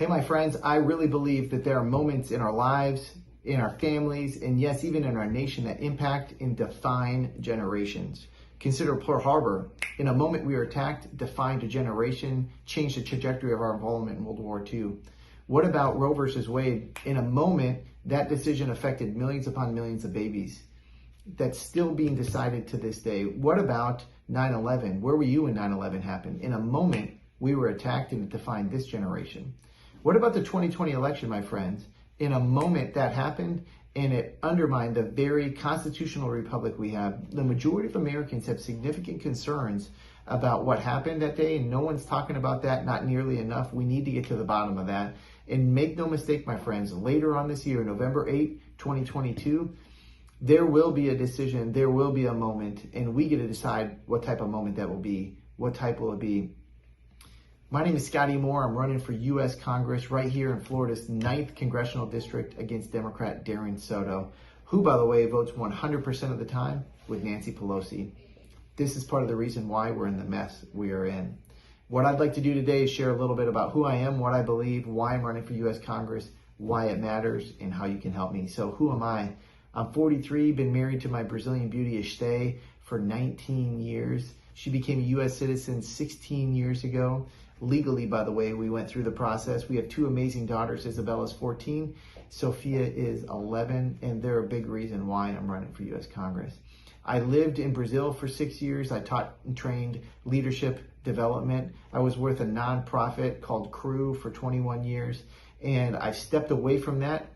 Hey, my friends, I really believe that there are moments in our lives, in our families, and yes, even in our nation that impact and define generations. Consider Pearl Harbor. In a moment we were attacked, defined a generation, changed the trajectory of our involvement in World War II. What about Roe versus Wade? In a moment, that decision affected millions upon millions of babies. That's still being decided to this day. What about 9/11? Where were you when 9/11 happened? In a moment, we were attacked and it defined this generation. What about the 2020 election, my friends? In a moment that happened and it undermined the very constitutional republic we have. The majority of Americans have significant concerns about what happened that day, and no one's talking about that, not nearly enough. We need to get to the bottom of that. And make no mistake, my friends, later on this year, November 8, 2022, there will be a decision, there will be a moment, and we get to decide what type of moment that will be. What type will it be? My name is Scotty Moore. I'm running for U.S. Congress right here in Florida's 9th Congressional District against Democrat Darren Soto, who, by the way, votes 100% of the time with Nancy Pelosi. This is part of the reason why we're in the mess we are in. What I'd like to do today is share a little bit about who I am, what I believe, why I'm running for U.S. Congress, why it matters, and how you can help me. So who am I? I'm 43, been married to my Brazilian beauty, Estée, for 19 years. She became a U.S. citizen 16 years ago. Legally, by the way, we went through the process. We have two amazing daughters. Isabella's 14, Sophia is 11, and they're a big reason why I'm running for U.S. Congress. I lived in Brazil for 6 years. I taught and trained leadership development. I was with a nonprofit called Crew for 21 years, and I stepped away from that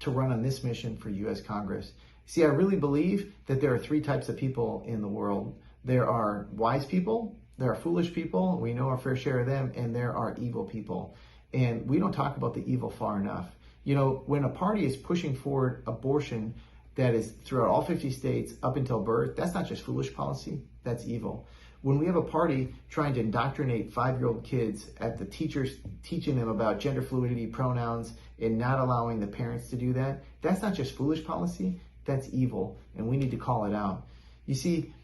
to run on this mission for U.S. Congress. See, I really believe that there are three types of people in the world. There are wise people, there are foolish people, we know our fair share of them, and there are evil people. And we don't talk about the evil far enough. You know, when a party is pushing forward abortion that is throughout all 50 states up until birth, that's not just foolish policy, that's evil. When we have a party trying to indoctrinate 5-year-old kids at the teachers, teaching them about gender fluidity, pronouns, and not allowing the parents to do that, that's not just foolish policy, that's evil, and we need to call it out. You see,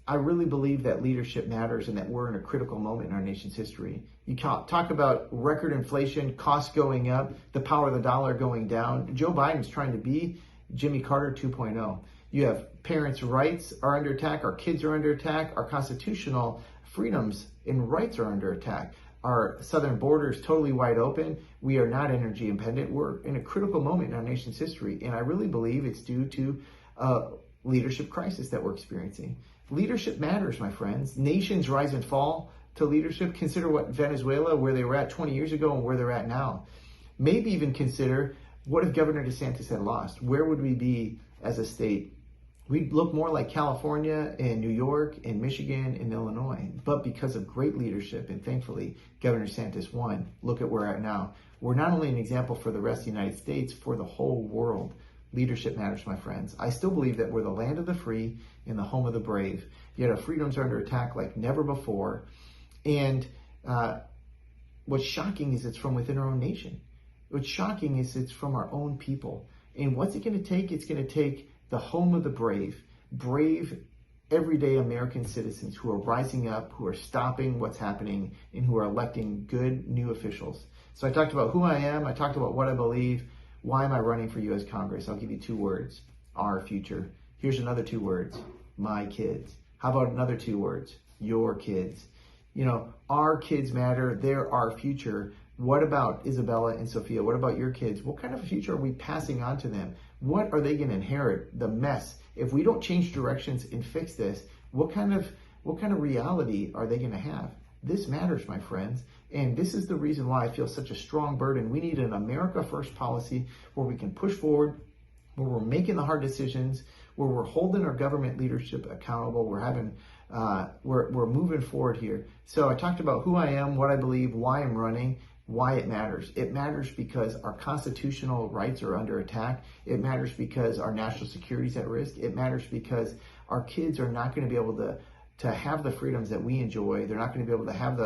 I really believe that leadership matters and that we're in a critical moment in our nation's history. You talk about record inflation, costs going up, the power of the dollar going down. Joe Biden's trying to be Jimmy Carter 2.0. You have parents' rights are under attack, our kids are under attack, our constitutional freedoms and rights are under attack. Our southern border is totally wide open. We are not energy independent. We're in a critical moment in our nation's history, and I really believe it's due to leadership crisis that we're experiencing. Leadership matters, my friends. Nations rise and fall to leadership. Consider what Venezuela, where they were at 20 years ago and where they're at now. Maybe even consider, what if Governor DeSantis had lost? Where would we be as a state? We'd look more like California and New York and Michigan and Illinois. But because of great leadership, and thankfully Governor DeSantis won, look at where we're at now. We're not only an example for the rest of the United States, for the whole world. Leadership matters, my friends. I still believe that we're the land of the free and the home of the brave. Yet our freedoms are under attack like never before. And what's shocking is it's from within our own nation. What's shocking is it's from our own people. And what's it going to take? It's going to take the home of the brave, everyday American citizens who are rising up, who are stopping what's happening, and who are electing good new officials. So I talked about who I am. I talked about what I believe. Why am I running for U.S. Congress? I'll give you 2 words: our future. Here's another 2 words: my kids. How about another 2 words: your kids. You know, our kids matter. They're our future. What about Isabella and Sophia? What about your kids? What kind of a future are we passing on to them? What are they going to inherit? The mess. If we don't change directions and fix this, what kind of reality are they going to have? This matters, my friends. And this is the reason why I feel such a strong burden. We need an America First policy where we can push forward, where we're making the hard decisions, where we're holding our government leadership accountable. We're moving forward here. So I talked about who I am, what I believe, why I'm running, why it matters. It matters because our constitutional rights are under attack. It matters because our national security is at risk. It matters because our kids are not going to be able to have the freedoms that we enjoy. They're not going to be able to have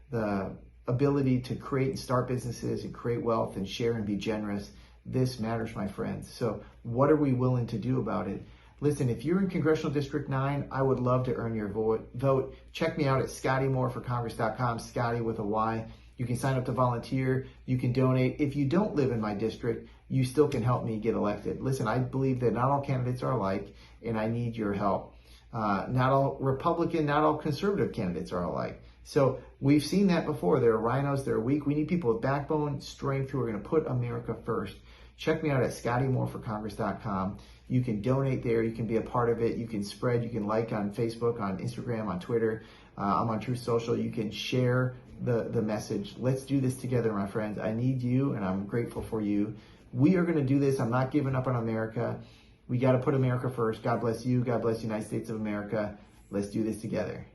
the ability to create and start businesses and create wealth and share and be generous. This matters, my friends. So what are we willing to do about it? Listen, if you're in Congressional District 9, I would love to earn your vote. Check me out at ScottyMooreForCongress.com, Scotty with a Y. You can sign up to volunteer. You can donate. If you don't live in my district, you still can help me get elected. Listen, I believe that not all candidates are alike, and I need your help. Not all Republican, not all conservative candidates are alike. So we've seen that before. There are rhinos, there are weak. We need people with backbone, strength, who are going to put America first. Check me out at ScottyMooreForCongress.com. You can donate there. You can be a part of it. You can spread. You can like on Facebook, on Instagram, on Twitter. I'm on Truth Social. You can share the message. Let's do this together, my friends. I need you, and I'm grateful for you. We are going to do this. I'm not giving up on America. We got to put America first. God bless you. God bless the United States of America. Let's do this together.